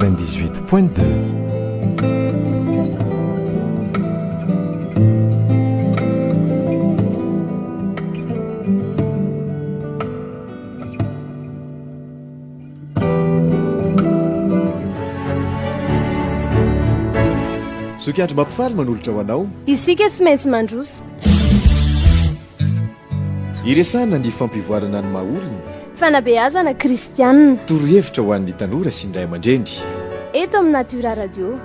98.2. Sokiandro mampifaly manolotra ho anao isika tsy maintsy mandroso iresahana ny fampivoarana ny maha-olona fanabeazana kristianina torohevitra ho an'ny tanora sy ny ray aman-dreny eto amin'ny Natura Radio.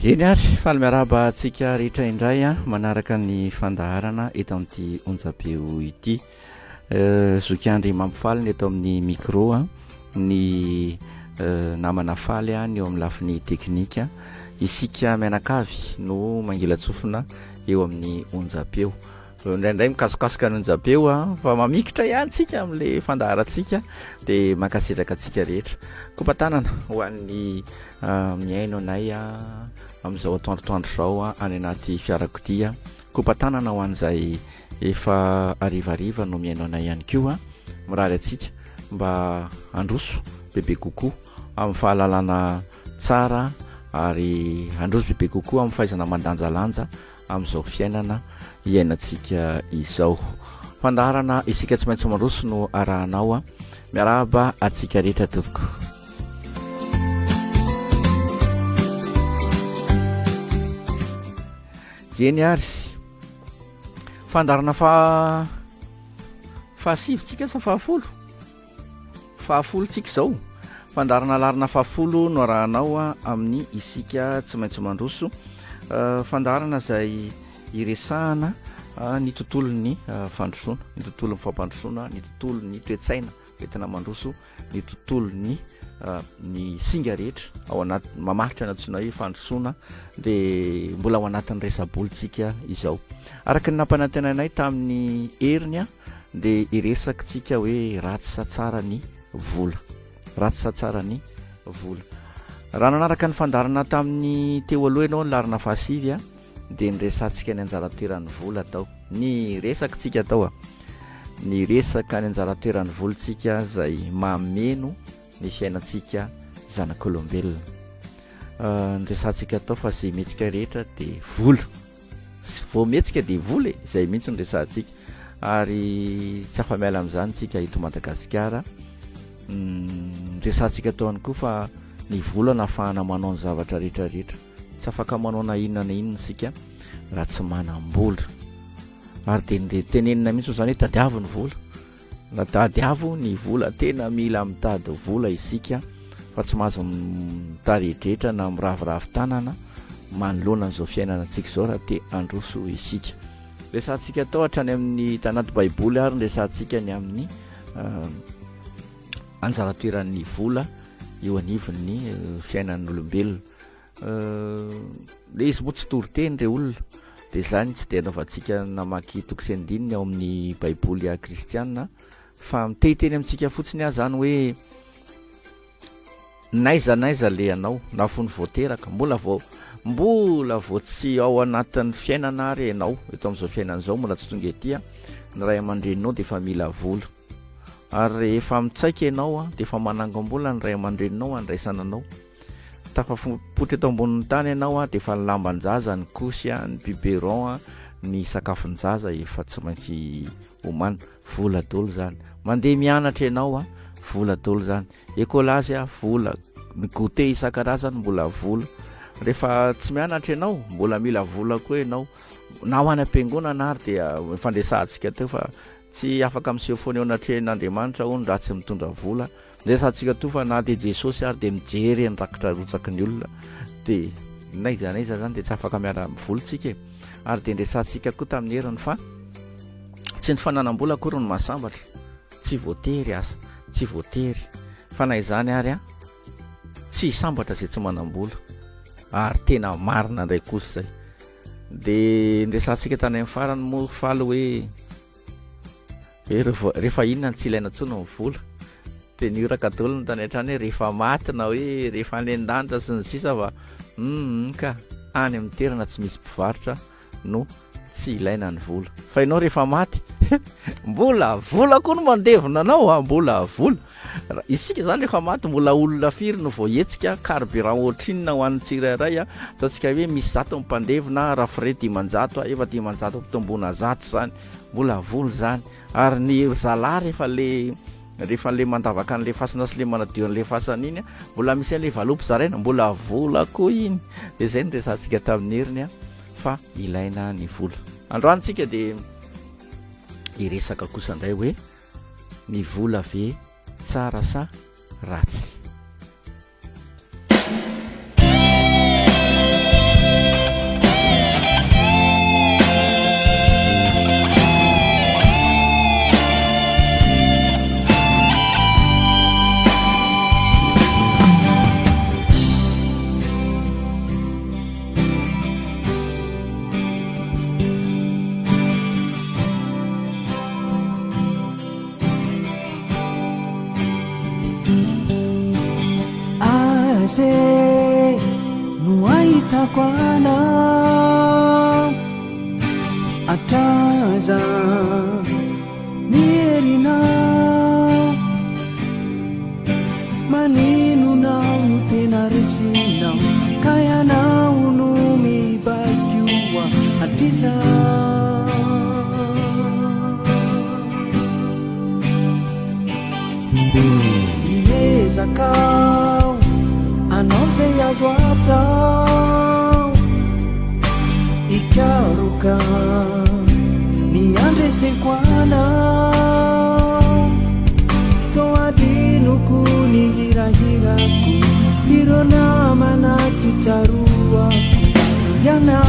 eny ary faly miaraba antsika rehetra indray a manaraka ny fandaharana eto amin'ity onjabeo ity zokiandry mampifaly eto amin'ny micro a ny namana faly a ny eo amin'ny lafiny teknika isika mianakavy no mangilatsofina eo amin'ny onjabeo indraindray mikasokasoka ny onjabeo a fa mamikitra ihany tsika amin'le fandaharantsika dia mankasitraka atsika rehetra kompatanana ho an'ny miaino anay a amin'izao atoandrotoandro zao a any anaty fiarakodia kompatanana ho an'izay efa arivariva no miaino anay ihany koa a mirary atsika mba androso bebe kokoa amin'ny fahalalana tsara ary androso bebe kokoa amin'ny fahaizana mandanjalanja amin'izao fiainana iainantsika izao fandaharana isika tsy maintsy mandroso no arahanao a miarahaba atsika rehetra tompoko eny ary fandarana fahasivytsika sa fahafolo tsika zao fandarana larina fahafolo no arahanao a amin'ny isika tsy maintsy mandroso fandarana zay iresahana ny tontolon'ny fandrosoana ny tontolon'ny fampandrosoana ny tontolon'ny toetsaina entina mandroso ny tontolon'ny ny singa rehetra ao anaty mamaritra anatsoina hoe fandrosoana dia mbola ao anatin'ny resabolitsika izao araka ny nampanantenanay tamin'ny heriny a dia iresakitsika hoe ratsy sa tsara ny vola raha nanaraka ny fandarana tamin'ny teo aloha ianao ny larina fahasivy a dia nyresantsika ny anjaratoeran'ny vola atao ny resakitsika atao a ny resaka ny anjaratoeran'ny volontsika zay mameno ny fiainantsika zanak'olombelona ny resantsika atao fa zay metsika rehetra dia vola vao metsika dia vola zay mihitsy ny resantsika ary tsy afa-miala amin'izany tsika hito Madagasikara resantsika atao ihany koa fa ny vola nahafahana manao ny zavatra rehetrarehetra tsy afaka manao na inona na inona sika raha tsy manam-bola ary dia tenenina mihitsy zany hoe tadiavo ny vola na tadiavo ny vola tena mila mitady vola isika fa tsy mahazo mitarehetrehitra na miravoravo tanana manoloana an'izao fiainana antsika izao raha te androso isika resantsika atao hatrany amin'ny tanaty baiboly ary resantsika ny amin'ny anjaratoeran'ny vola eo anivon'ny fiainan'ny olombelona le izy moa tsy toriteny re olona dia zany tsy dia anaovantsika namaky tokosendininy ao amin'ny baiboly a kristianina fa mitehiteny amintsika fotsiny ahy zany hoe naizanaiza le anao na fony voateraka mbola vao tsy ao anatin'ny fiainana ary ianao eto amin'izao fiainana izao mbola tsy tonga etya ny ray aman-dreninao dia efa mila vola ary rehefa mitsaika ianao a dia efa manangambola ny ray aman-dreninao andraisana anao tafapotra eto ambonin'ny tany ianao a dia efa nilamban-jaza ny kosy a ny biberon a ny sakafon-jaza efa tsy maintsy homana vola dolo zany mandeha mianatra ianao a vola dolo zany ekolazy a vola ny gote isan-karazany mbola vola rehefa tsy mianatra ianao mbola mila vola koa ianao na ho any am-piangonana ary dia fandresantsika teo fa tsy afaka miseho foana eo anatrehan'Andriamanitra hono raha tsy mitondra vola resantsika to fa na dia Jesosy ary dia mijery ny rakitra rotsaky ny olona dia naizanaiza zany dia tsy afaka miara volontsika ary dia ndresantsika koa tamin'ny heriny fa tsy ny fananam-bola akory no mahasambatra tsy voatery asa tsy voatery fa na izany ary a tsy sambatra zay tsy manam-bola ary tena marina indray kosa zay dia ndresantsika tany amin'ny farany moa faly hoe rehefa inona ny tsy ilaina ntsony ny vola dia ny oraka dolo ny tany hatrany hoe rehefa maty na hoe rehefa any an-danitra sy ny sisa fa ka any amin'ny toerana tsy misy mpivarotra no tsy ilaina ny vola fa ianao rehefa maty mbola vola koa no mandevona anao a mbola vola isika zany rehefa maty mbola olona firy no vao hetsika carburant ohatrinona ho an'ny tsirairay a ataontsika hoe misy zato mmpandevona rafray dimanjato efa dimanjato mpitombona zato zany mbola vola zany ary ny zalahy rehefa le mandavaka an'le fasana sy le manadio an'le fasana iny a mbola misy an'le valopy zaraina mbola vola koa iny de zay ny resantsika tamin'ny heriny a fa ilaina ny vola androantsika de iresaka kosa indray hoe ny vola ve tsara sa ratsy se no ahitako anao atraza ny herinao maninonao no tena resinao ka ianao no mibakioa atriza iezakao anao zay azo atao ikaroka ny andreseko anao toadinoko ny hirahirako iro namana titsaroako ianao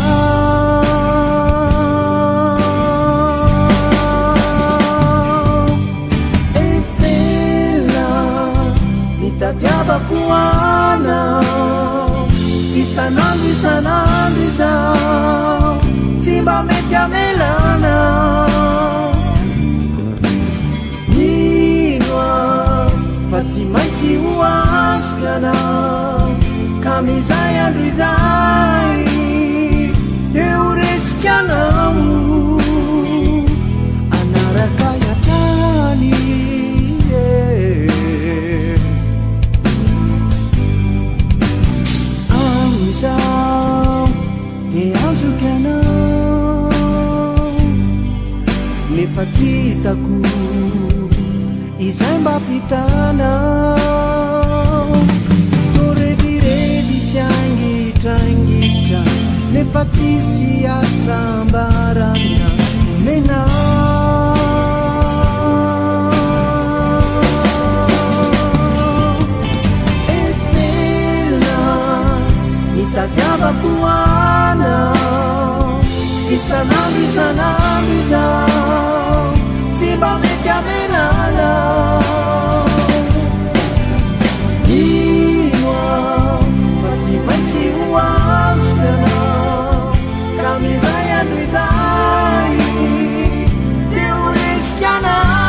efela nitatiavako isanandro izao tsy mba mety amelana ninoa fa tsy maintsy ho asikana ka mizay andro izay de ho resikanao anaraka iatrany de azokanao nefa tsy hitako izay mba vitanao torevirevy sy angitrangitra nefa tsisy asambarana menao efela nitatiavako anao isanandro izao tsy mba mety amelana inoa fa tsy maintsy ho azokanao ka mizay andro izay de ho resikanao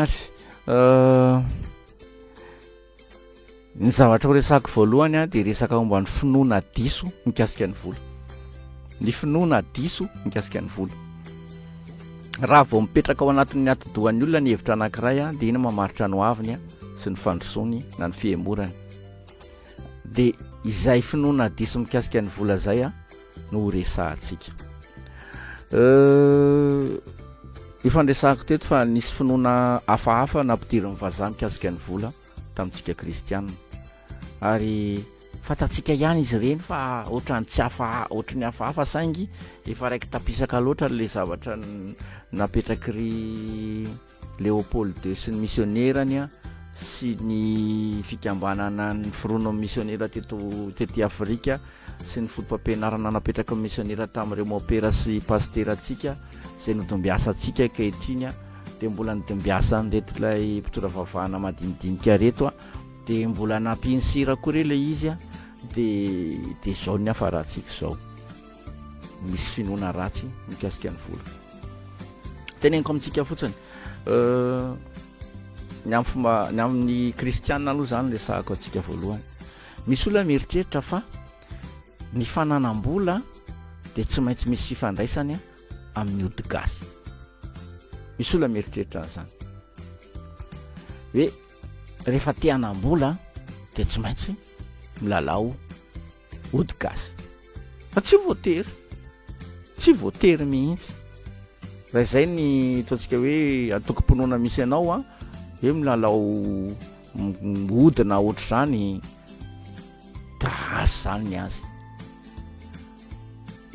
ary ny zavatra horesako voalohany a de resaka momba ny finoana diso mikasika ny volo. Ny finoana diso mikasika ny volo. Raha vao mipetraka ao anatin'ny atidohan'ny olona ny hevitra anankiray a de ina mamaritra ny hoaviny a sy ny fandrosoany na ny fiemorany. De izay finoana diso mikasika ny vola zay a no resahantsika. Ifandresahako teto fa nisy finoana hafahafa nampidirin'ny vazaha mikasika ny vola tamintsika kristianina. Ary fantatsika ihany izy ireny fa ohatrany tsy hafa ohatran'ny hafahafa saingy efa raiky tapisaka loatra le zavatra napetraky Léopold II sy ny missionnairany a sy ny fikambanana ny firono missionnaire tety Afrika sy ny fotom-pampianarana napetraky missionnaire tamin'ireo mopera sy pasteur atsika zay nodombiasa atsika ankehitriny a de mbola nidombiasa ndeto ilay mpitora vavahana madinidinika reto a de mbola nampiny sira koa re le izy a de zao ny afaratsika zao misy finoana ratsy mikasika ny vola. Teneniko amintsika fotsiny ny amin'ny kristianina aloha zany le sahako atsika voalohany. Misy olona mieritreritra fa ny fananam-bola de tsy maintsy misy fifandraisany amin'ny ody gasy. Misy olona mieritreritra zany hoe rehefa te hanam-bola de tsy maintsy milalao ody gasy. Fa tsy voatery mihitsy. Raha izay ny ataontsika hoe atokom-pinoana misy anao a hoe milalao ody na ohatr' zany da azy zany ny azy.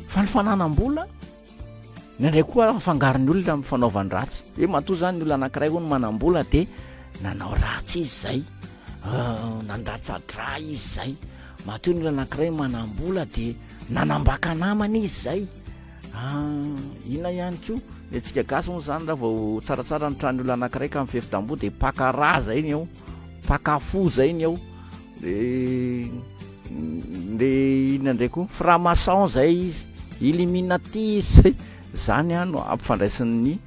Fa ny fananam-bola nandray koa afangaron'ny olona amin'ny fanaovany ratsy. Hoe matoa zany ny olona anankiray ho ny manam-bola de nanao ratsy izy zay, nandatsa-dra izy zay. Matoa ny olona anankiray manam-bola de nanambaka namany izy zay. Ina ihany koa le tsika gasy moa zany raha vao tsaratsara ny trany olona anankiray ka amin'ny fifitamboa de pakara zay ny ao, pakafo zay ny ao. Le ina ndray koa franc-maçon zay izy, illuminati zay. Zany no ampifandraisan'ny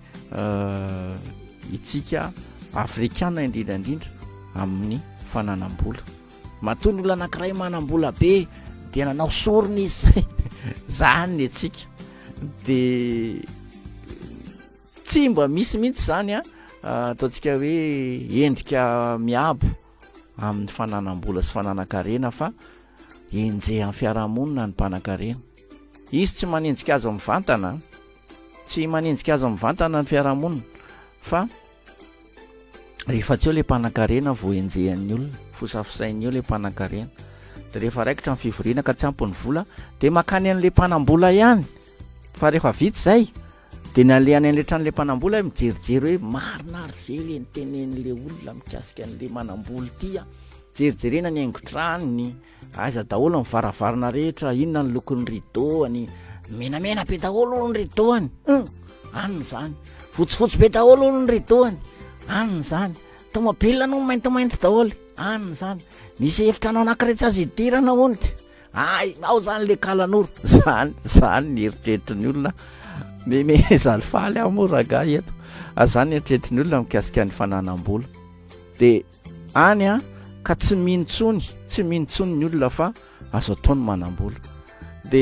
itsika afrikana indrindrandrindra amin'ny fananam-bola. Matoa ny olona anankiray manam-bola be de nanao sorony izy zay. Zany ny atsika de tsy mba misy mihitsy zany ataontsika hoe endrika miabo amin'ny fananam-bola sy fananan-karena fa enjehan'ny fiarahamonina ny mpanan-karena. Izy tsy manenjika azy amin'ny vantana, tsy manenjika azy amin'ny vantana ny fiarahamonina fa rehefa tsy eo le mpanan-karena vao enjehan'ny olona, fosafosain'ny eo le mpanan-karena. De rehefa raikitra ny fivoriana ka tsy ampy ny vola de makany an'le mpanam-bola ihany. Fa rehefa vita zay de nalehany an'le trano le mpanam-bola mijerijery hoe marina ary ve le nitenen'le olona mikasika an'le manam-bola ty a. Jerijerena ny haingo-tranony, aiza daholo ny varavarana rehetra, inona ny lokon'ny rideauany, menamena be daholo ny rideauany. Aniny zany. Fotsifotsy be daholo ny rideauany. Aniny zany. Tomobile no maintimainty daholo. Aniny zany. Misy efitra anao anankiray tsy azo idirana hono ty. Ay, ao zany le kalan'oro. Zany ny eritreritry ny olona. Memezany faly amoragay eto. Zany eritreritry ny olona mikasika ny fananam-bola. De any ka tsy mintsony ny olona fa azo ataony manam-bola. De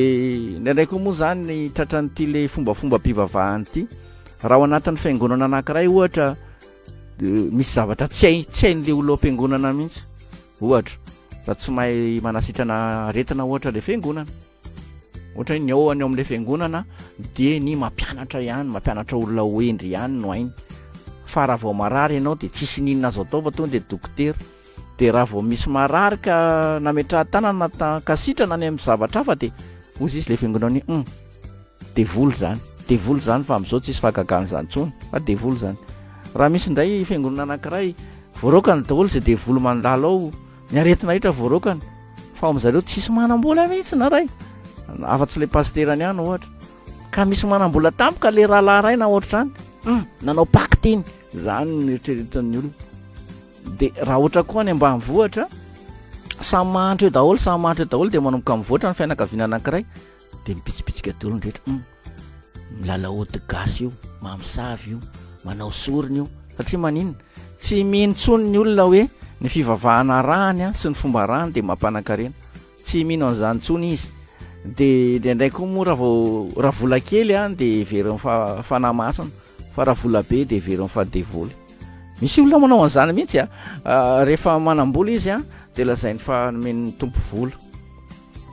ndraindray koa moa zany ny tratran'ity le fombafomba mpivavahany ity. Raha ao anatin'ny fiangonana anankiray ohatra misy zavatra tsy hain'le olona am-piangonana mihitsy. Ohatra, raha tsy mahay manasitrana aretina ohatra le fiangonana. Ohatra ny ao any amin'le fiangonana de ny mampianatra olona hoendry ihany no hainy. Fa raha vao marary ianao de tsisy ninona azo atao fa tonga de dokotera. De raha vao misy marary ka nametrahan-tanana kasitrana any amin'ny zavatra hafa de ozy izy le fiangonany devoly zany fa amin'izao tsisy fahagagana zany intsony fa devoly zany. Raha misy indray fiangonana anankiray voarokany daholo zay devoly mandalo ao, ny aretina rehetra voarokany fa amin'izareo tsisy manam-bola mihitsy na ray, afa-tsy le pasterany ihany ohatra. Ka misy manam-bola tampoka le rahalahy ray na ohatra zany, nanao pacte iny. Zany ny eritreretin'ny olona. De raha ohatra koa any ambanivohitra samy mahantra eo daholo de manomboka mivoatra ny fianakaviana anankiray de mipitsipitsika daholo ny rehetra. Milalao ody gasy io, mamosavy io, manao sorony io. Satria maninona? tsy mintsony ny olona hoe ny fivavahana rany sy ny fomba rany de mampanankarena, tsy mino an'izany ntsony izy. De ndraindray koa moa raha vola kely de very fanahy masina, fa raha vola be de very fadevoly. Misy olona manao an'izany mihitsy rehefa manam-bola izy de lazainy fa nomen'ny tompo vola,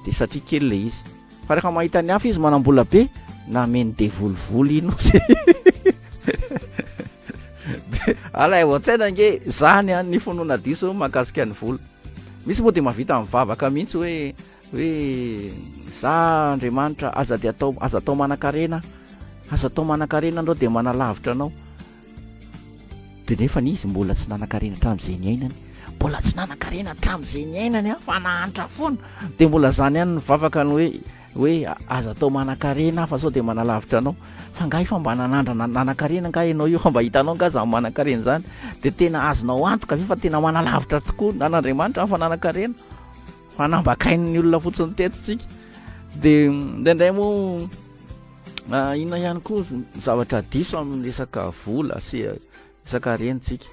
de satria kely le izy. Fa rehefa mahita ny hafa izy manam-bola be nameny devolvoly ino alay ohatsaina nge zany ny finoana diso mahakasika ny vola. Misy moa de mahavita mivavaka mihitsy hoe za Andriamanitra aza atao manan-karena, aza atao manan-karena andreo de manalavitra anao. De nefa izy mbola tsy nanan-karena hatramin'izay ny ainany, mbola tsy nanan-karena hatramin'izay ny ainany fa nahantra foana, de mbola zany ihany nivavaka ny hoe aza atao manan-karena fa sao de manalavitra anao. Fa nga fa mba nanan-karena nga ianao io, fa mba hitanao nga za manan-karena zany, de tena azonao antoka ve fa tena manalavitra tokoa nan'Andriamanitra fa nanan-karena, fa nambakain'ny olona fotsiny tetitsika. De ndraindray moa inona ihany koa zavatra diso amin'ny resaka vola sy resaka rentsika.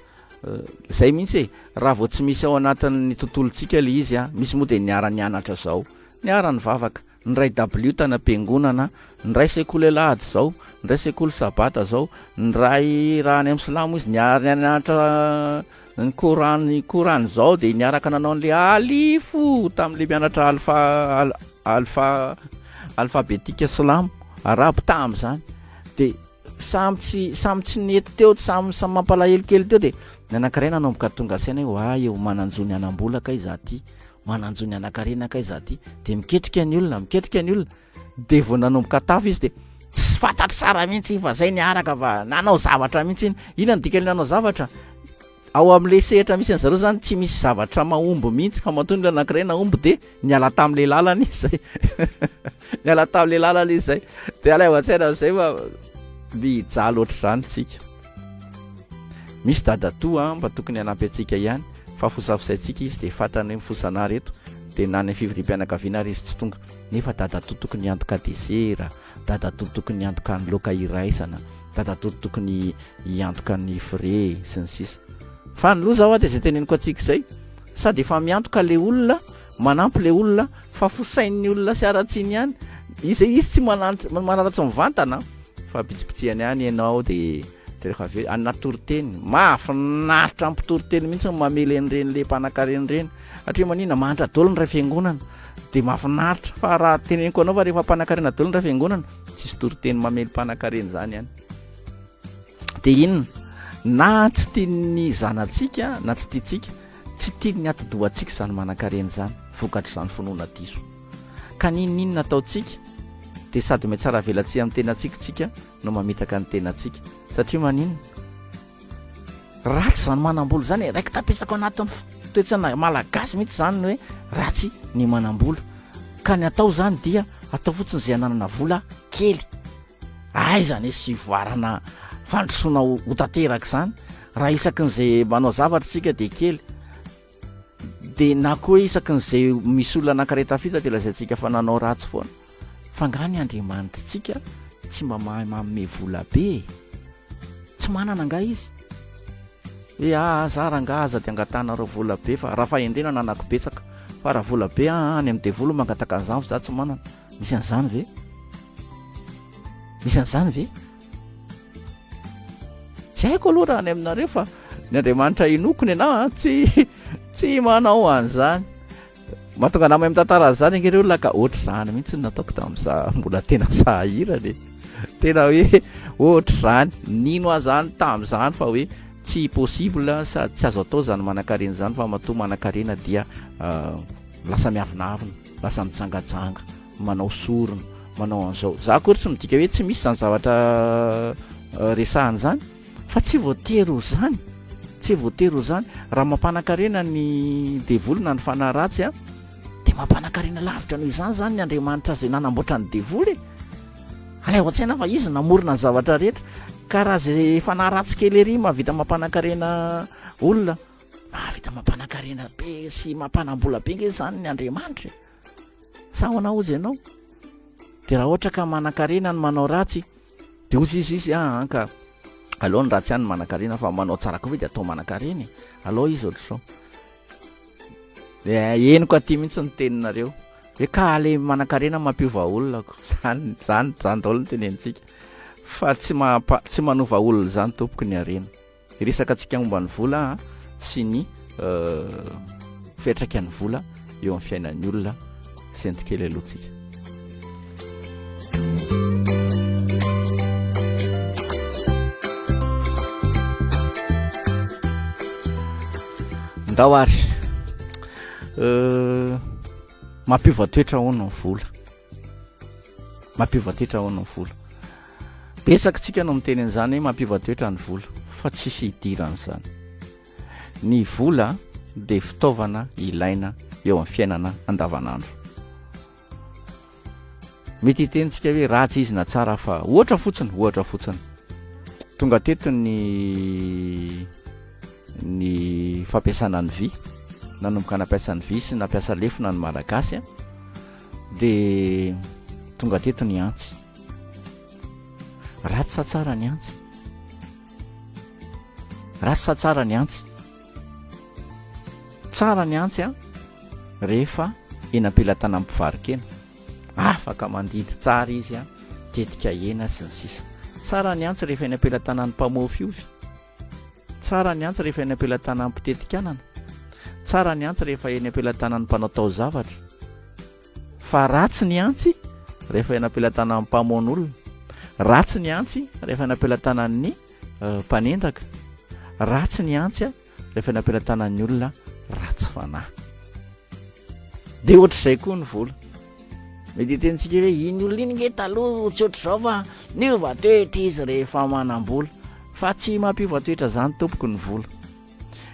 Zay mihitsy raha vao tsy misy ao anatin'ny tontolontsika le izy misy moa de niara-nianatra zao, niara-nivavaka, ny ray W tana am-piangonana, ny ray sekoly alahady zao, ny ray sekoly sabata zao, ny ray raha any amin'ny silamo izy niara-nianatra ny korany zao de niaraka nanao an'le alifo tamin'le mianatra alphabetika silamo arabo tam'zany. De samy tsy nety teo, samy mampalahelo kely teo, de nanan-karena nanomboka tonga saina hoe eo mananjo ny anam-bola kay za ty, mananjo ny anan-karena kay za ty, de miketrika ny olona de vao nanomboka tafo izy de tsy fantatro tsara mihitsy fa zay niaraka fa nanao zavatra mihitsy iny. Inona ny dikany nanao zavatra? Ao amin'le sehatra misy an'zareo zany tsy misy zavatra mahomby mihitsy, fa matoa ny anan-karena omby de niala tamin'le lalana izy zay niala tamin'le lalana izy zay. De alay ohatsaina zay fa mijaly ohatr' zany tsika. Misy dadatoa mba tokony hanampy antsika ihany, fa fosafisaintsika izy de fantany hoe mifosana reto, de nany fividim-pianakaviana ary izy tsy tonga, nefa dadatoa tokony antoka desera, dadatoa tokony antoka ny laoka iraisana, dadatoa tokony iantoka ny frais sy ny sisa. Fa ny loza zao de zay teneniko antsika zay, sady efa miantoka le olona, manampy le olona, fa fosain'ny olona sy aratsiny ihany, izy tsy manaratsy mivantana, fa pitsipitsihany ihany ianao de rehefa avy anaty toriteny mahafinaritra ampitoriteny mihitsy mamely an'ireny le mpanan-karena reny, satria manina manitra daholo ny ray fiangonana de mahafinaritra. Fa raha teneniko anao fa rehefa mpanan-karena daholo ny ray fiangonana tsisy toriteny mamely mpanan-karena zany ihany. De inona na tsy tiany zanatsika na tsy tiatsika, tsy tiany atidohantsika zany manan-karena zany, vokatr' zany finoana diso. Ka ninona ataotsika de sady mety tsara velatsia amin'ny tenantsika tsika no mametaka ny tenantsika, satria maninona ratsy zany manam-bola zany, raiky tapesako anatin'ny toetsana malagasy mihitsy zany hoe ratsy ny manam-bola. Ka ny atao zany dia atao fotsiny zay ananana vola kely, aizany sy voarana fandrosoana ho tanteraka zany. Raha isakin'izay manao zavatra tsika de kely, de na koa isakin'izay misy olona anankareta fita de lazaintsika fa nanao ratsy foana. Fa nga ny Andriamanitra tsika tsy mba mahay manome vola be, tsy manana nga izy hoe za ranga aza de angatanareo vola be, fa raha fahendrena nanako betsaka, fa raha vola be any amin'ny devolo mangataka an'izany fa za tsy manana. Misy an'izany ve? Misy an'izany ve? Tsy haiko aloha raha any aminareo, fa ny Andriamanitra inokony ianao tsy manao an'izany. Mahatonga namay mitantara zany angereo laka ohatr' zany mihitsy nataoko tamin'iza mbola tena sahirany, tena hoe ohatr' zany nino azany tamin'izany, fa hoe tsy possible sady tsy azo atao zany manan-karena zany, fa matoa manan-karena dia lasa miavinavina, lasa mitsangajanga, manao sorona, manao an'izao. Za koa tsy midika hoe tsy misy zany zavatra resahany zany, fa tsy voatery ho zany, tsy voatery ho zany. Raha mampanan-karena ny devolona ny fanahy ratsy de mampanan-karena lavitra noho izany zany ny Andriamanitra zay nanamboatra ny devoly. Alay ohatsaina fa izy namorona ny zavatra rehetra, ka raha zay fanahy ratsy kely ery mahavita mampanan-karena olona, mahavita mampanan-karena be sy mampanam-bola be nge zany ny Andriamanitra. Sa hoanao ozy ianao, de raha ohatra ka manan-karena ny manao ratsy de ozy izy ka aloha ny ratsy ihany manan-karena fa manao tsara koa ve de atao manan-karena aloha izy ohatr'izao eniko aty mihitsy ny teninareo hoe ka le manan-karena mampiova olonako zany daholo ny tenentsika fa tsy manova olona zany tompoko ny arena iresaka antsika momba ny vola sy ny fiatraikan'ny vola eo amin'ny fiainan'ny olona sy antokely alohantsika ndahoary mampiova toetra ahoana ny vola mampiova toetra ahoana ny vola betsaka tsika no miteny an'izany hoe mampiova toetra ny vola fa tsisy hidirana zany ny vola dia fitaovana ilaina eo amin'ny fiainana andavanandro mety hitentsika hoe ratsy izy na tsara fa ohatra fotsiny tonga teto ny fampiasana ny vy nanomboka nampiasa ny vy sy nampiasa lefona ny malagasy dia tonga teto ny antsy ratsy sa tsara ny antsy ratsy sa tsara ny antsy tsara ny antsy rehefa eny am-pelatana ampivarikena afaka mandidy tsara izy tetika ena sy ny sisa tsara ny antsy rehefa eny am-pelatana ny mpamofiovy tsara ny antsy rehefa eny am-pelatana mpitetikanana tsara ny antsy rehefa eny am-pelatana ny mpanao tao zavatra fa ratsy ny antsy rehefa eny am-pelatana ny mpamoan'olona ratsy ny antsy rehefa eny am-pelatana ny mpanendaka ratsy ny antsy rehefa eny am-pelatana ny olona ratsy fanahy dia ohatr'izay koa ny vola mety hitentsika hoe iny olona iny nge taloha tsy ohatr'izao fa niova toetra izy rehefa manam-bola fa tsy mampiova toetra zany tompoko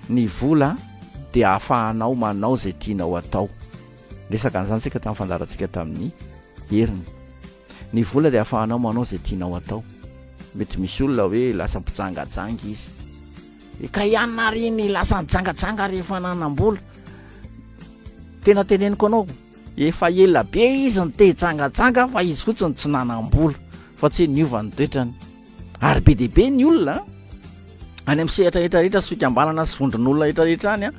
ny vola dia ahafahanao manao zay tianao atao resaka an'izany tsika tamin'ny fandarantsika tamin'ny heriny ny vola dia ahafahanao manao zay tianao atao mety misy olona hoe lasa mpijangajanga izy ka ihany reny lasa nijangajanga rehefa nanam-bola tena teneniko anao efa ela be izy ny te-jangajanga fa izy fotsiny tsy nanam-bola fa tsy niova ny toetrany ary be dehibe ny olona any amin'ny sehatra rehetrarehetra sy fikambanana sy vondron'olona rehetrarehetra any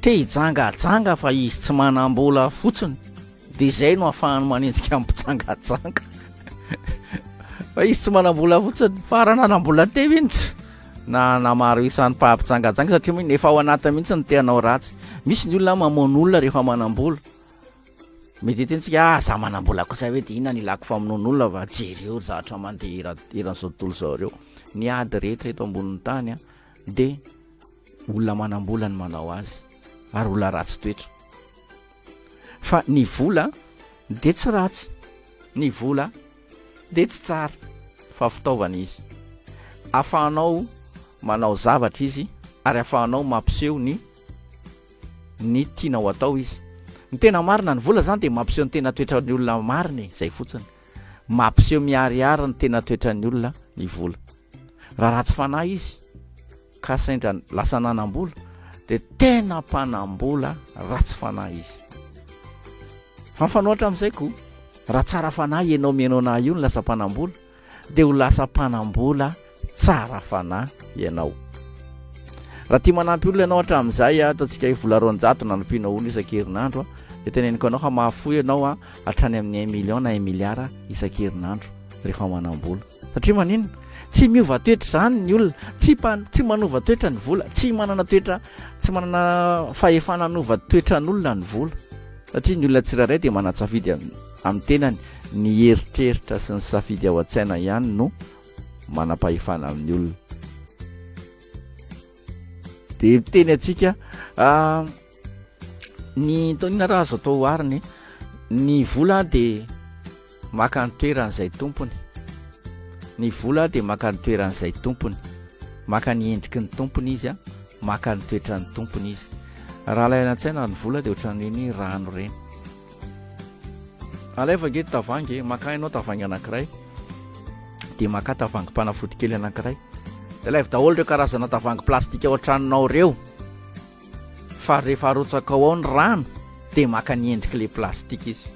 te hijangajanga fa izy tsy manam-bola fotsiny dia izay no ahafahany manenjika mpijangajanga fa izy tsy manam-bola fotsiny fa raha nanam-bola te mihitsy na maro isan'ny mpampijangajanga satria moa efa ao anatiny mihitsy ny teanao ratsy misy ny olona mamono olona rehefa manam-bola mety hitentsika za manam-bola kosa hoe dia inona ny ilako famonoan'olona fa jereo zavatra mandeha eran'izao tontolo izao reo ny ady rehetra eto ambonin'ny tany dia olona manam-bola ny manao azy ary olona ratsy toetra fa ny vola dia tsy ratsy ny vola dia tsy tsara fa fitaovana izy ahafahanao manao zavatra izy ary ahafahanao mampiseho ny tianao atao izy ny tena marina ny vola zany dia mampiseho ny tena toetra ny olona marina izay fotsiny mampiseho miariary ny tena toetra ny olona ny vola raha ratsy fanahy izy ka saindra lasa nanam-bola dia tena mpanam-bola ratsy fanahy izy fa mifanohatra amin'izay koa raha tsara fanahy ianao mianao nahy io ny lasa mpanam-bola dia ho lasa mpanam-bola tsara fanahy ianao raha tia manampy olona ianao hatramin'izay ataontsika hoe vola 200 nanompianao olona isan-kerinandro dia teneniko anao ka mahafoy ianao hatrany amin'ny 1 million na 1 milliard isan-kerinandro rehefa manam-bola satria maninona tsy miova toetra zany ny olona tsy manova toetra ny vola tsy manana fahefana nova toetra ny olona ny vola satria ny olona tsirairay dia manatsafidy amin'ny tenany ny heritreritra sy ny safidy ao an-tsaina ihany no manam-pahefana amin'ny olona dia teny atsika ny taonina raha azo atao ariny ny vola dia maka ny toeran'izay tompony ny vola dia maka ny toeran'izay tompony maka ny endriky ny tompony izy maka ny toetran'ny tompony izy raha ilay an-tsaina ny vola dia ohatran'ireny rano ireny alayfa nge tavangy maka ianao tavangy anankiray dia maka tavangy mpanafody kely anankiray dia layvy daholo ireo karazana tavangy plastika ao an-tranonao ireo fa rehefa arotsaka ao ny rano dia maka ny endriky le plastika izy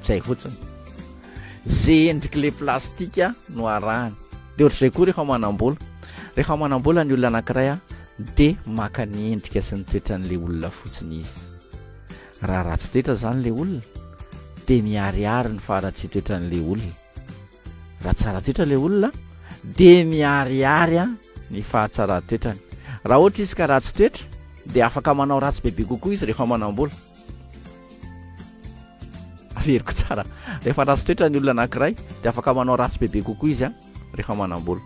izay fotsiny zay endriky le plastika no arahany de ohatr'izay koa rehefa manam-bola ny olona anankiray a de maka ny endrika sy ny toetran'le olona fotsiny izy. Raha ratsy toetra zany le olona de miariary ny faratsy toetran'le olona. Raha tsara toetra le olona de miariary a ny fahatsara toetrany. Raha ohatra izy ka ratsy toetra de afaka manao ratsy bebe kokoa izy rehefa manam-bola. Averiko tsara, rehefa ratsy toetra ny olona anankiray de afaka manao ratsy bebe kokoa izy a rehefa manam-bola.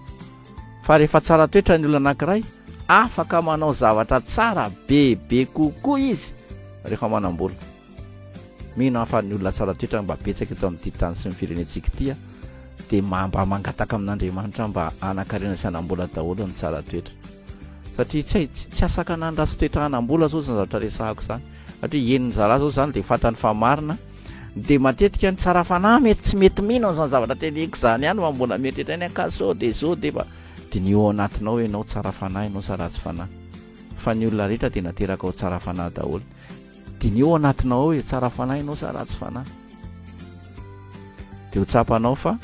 Fa rehefa tsara toetra ny olona anankiray afaka manao zavatra tsara bebe kokoa izy rehefa manam-bola. Mino fa ny olona tsara toetra mba betsaka eto amin'ity tany sy ny firenentsika ity a de mba mangataka amin'Andriamanitra mba anakarena sy anam-bola daholo ny tsara toetra. Satria tsy asaka nany ratsy toetra anam-bola zao zany zavatra resahako zany. Satria eniny zara zao zany de fatany fa marina de matetika ny tsara fanahy mety tsy mety mino zany zavatra teneko zany ihany mambola mietritra ny akaso de zao de ba de ny eo anatinao ianao tsara fanahy ianao sa ratsy fanahy. Fa ny olona rehetra de nateraka ao tsara fanahy daholo. De ny eo anatinao hoe tsara fanahy ianao sa ratsy fanahy. De ho tsapanao fa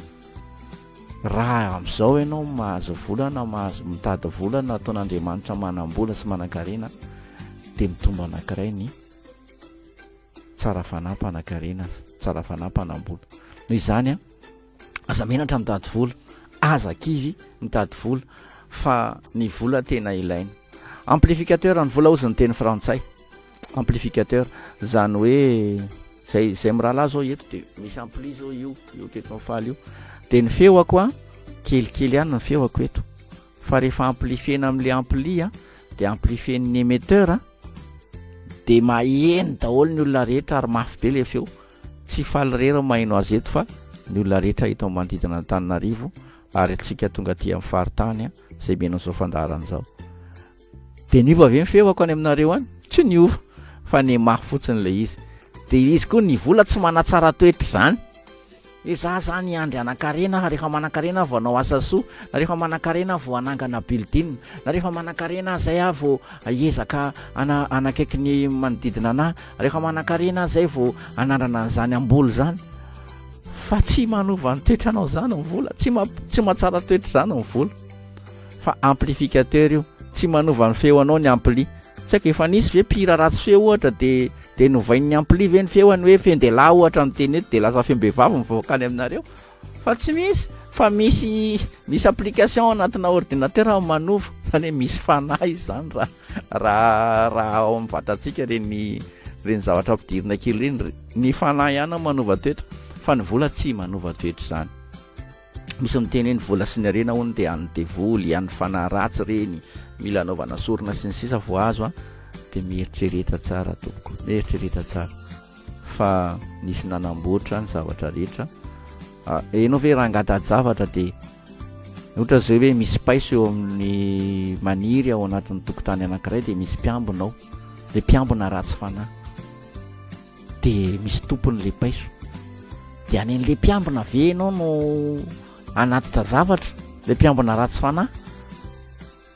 raha am'izao ianao mahazo volana mahazo mitady volana ataon'Andriamanitra manam-bola sy manan-karena de mitombo anankiray ny tsara fanahy-panan-karena, tsara fanahy-panam-bola. Noho izany a aza menatra mitady vola, aza kivy mitady vola fa ny vola tena ilaina. Amplificateur ny vola ozy ny teny frantsay. Amplificateur zany hoe zay mirahala zao eto de misy ampli zao io tetinao faly io de ny feoako a kelikely ihany ny feoako eto. Fa rehefa amplifiena amin'le ampli a de amplifien'ny émetteur a de maheno daholo ny olona rehetra ary mafy be le feo. Tsy faly rera maheno azy eto fa ny olona rehetra hita manodidina Antananarivo ary atsika tonga aty amin'ny faritany a zay menao zao fandaharana zao. De niova avy ny feoako any aminareo any? Tsy niova fa ny mafy fotsiny le izy. De izy koa ny vola tsy manatsara toetra zany. Za zany andry anan-karena rehefa manan-karena vao anao asa soa, na rehefa manan-karena vao anangana building, na rehefa manan-karena zay vao hiezaka anakaiky ny manodidina anahy, rehefa manan-karena zay vao anandrana an'izany amboly zany. Fa tsy manova ny toetranao zany ny vola, tsy matsara toetra zany ny vola. Fa amplificateur io tsy manova ny feo anao ny ampli. Tsy haiko efa nisy ve pira ratsy feo ohatra de novain'ny ampli ve ny feoany hoe fendelahy ohatra ny teny eto de lasa fembehivavy mivoaka any aminareo. Fa tsy misy, fa misy application anatina ordinateur manova, zany hoe misy fanahy zany raha ao amin'ny vatantsika reny zavatra ampidirina kely reny, ny fanahy ihany manova toetra fa ny vola tsy manova toetra zany. Misy miteny ny vola sy ny arena hono de any devoly, any fanahy ratsy reny, mila anaovana sorona sy ny sisa vo azo a de mieritrereta tsara tompoko, mieritrereta tsara fa nisy nanamboatra ny zavatra rehetra. Enao ve raha angatady zavatra de ohatra zao hoe misy paiso eo amin'ny maniry ao anatin'ny tokotany anankiray de misy mpiambonao, le mpiambona ratsy fanahy de misy tompony le paiso de anen'le mpiambona ve enao no anatitra zavatra, le mpiambona ratsy fanahy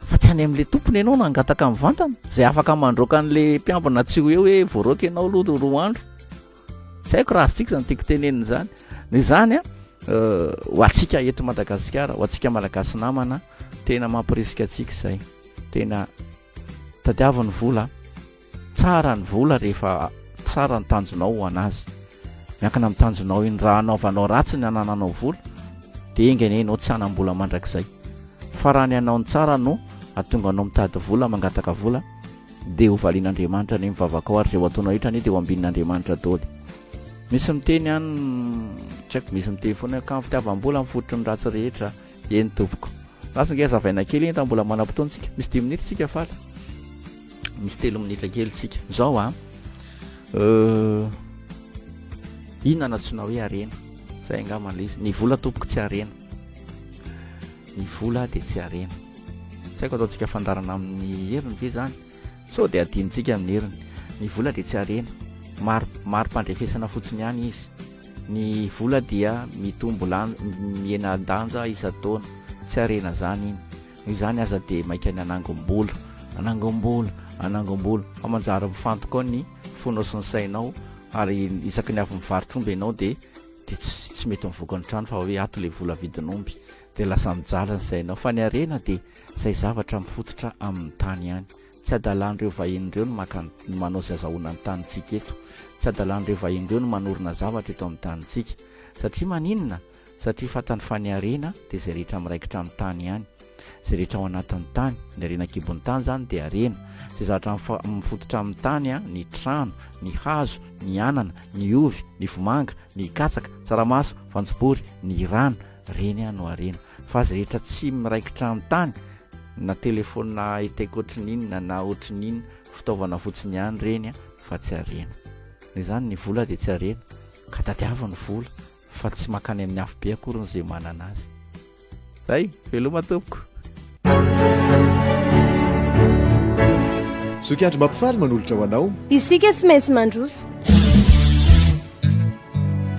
fa tsy any amin'le tompony ianao no angataka amin'ny vantana zay afaka mandroaka an'le mpiambona tsy hoe voaroaka ianao aloha roa andro. Tsy haiko raha aztsika zany tiako tenenina zany. Noho izany a ho antsika eto Madagasikara, ho antsika malagasy namana tena mampirisika antsika izay. Tena tadiaviny vola, tsara ny vola rehefa tsara ny tanjonao ho anazy. Miankina amin'ny tanjonao iny, raha anaovanao ratsy ny anananao vola de engany ianao tsy hanam-bola mandrakizay. Fa raha ny anao ny tsara no atonga anao mitady vola, mangataka vola de ho valian'Andriamanitra ny mivavaka ao ary zay ho ataonao rehetra de ho ambinin'Andriamanitra daholo. Misy miteny any, tsy haiko misy miteny foana ka fitiavam-bola mifototry ny ratsy rehetra, eny tompoko. Lasa nge zavaina kely eny raha mbola manam-potoantsika, misy 10 minitra tsika faly, misy 3 minitra kely tsika zao a. Inona natsoina hoe arena, zay angamba le izy. Ny vola tompoko tsy arena, ny vola de tsy arena. Tsy haiko ataontsika fandarana amin'ny heriny ve zany, so de adinontsika amin'ny heriny. Ny vola de tsy arena, maro mpandrefesana fotsiny ihany izy. Ny vola dia mitombo miena-danja isa-taona, tsy arena zany iny. Io zany aza de maika ny anangom-bola fa manjary mifantoka ao ny fonao sy ny sainao ary isaky ny avy mivarotr'omby ianao de tsy mety mivoaka ny trano fa hoe ato le vola vidin'omby dia lasa mijalany sainao fa ny arena dia izay zavatra mifototra amin'ny tany ihany. Tsy adalan'ireo vahin'ireo no manao zazahoana ny tanintsika eto, tsy adalan'ireo vahin'ireo no manorina zavatra eto amin'ny tanintsika, satria maninona? Satria fatany fa ny arena dia izay rehetra miraikitra amin'ny tany ihany, izay rehetra ao anatin'ny tany, ny arena kibon'ny tany zany dia arena, izay zavatra mifototra amin'ny tany ny trano, ny hazo, ny anana, ny ovy, ny vomanga, ny katsaka, tsaramaso, voanjobory, ny rano, reny no arena. Fa izay rehetra tsy miraikitra amin'ny tany, na telefona itaiko ohatrin'inona na ohatrin'inona, fitaovana fotsiny ihany reny fa tsy arena. Izany ny vola dia tsy arena, ka tadiava ny vola fa tsy makany amin'ny afo be akory ny izay manana azy. Zay, veloma tompoko. Sokiandro mampifaly manolotra ho anao. Isika tsy maintsy mandroso.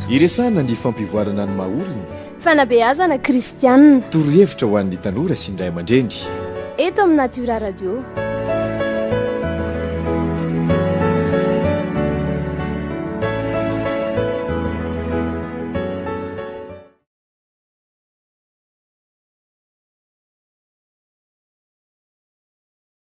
Iresahana ny fampivoarana ny maha-olona. Fanabeazana kristianina. Torohevitra ho an'ny tanora sy ny ray aman-dreny. Eto amin'ny Natura Radio.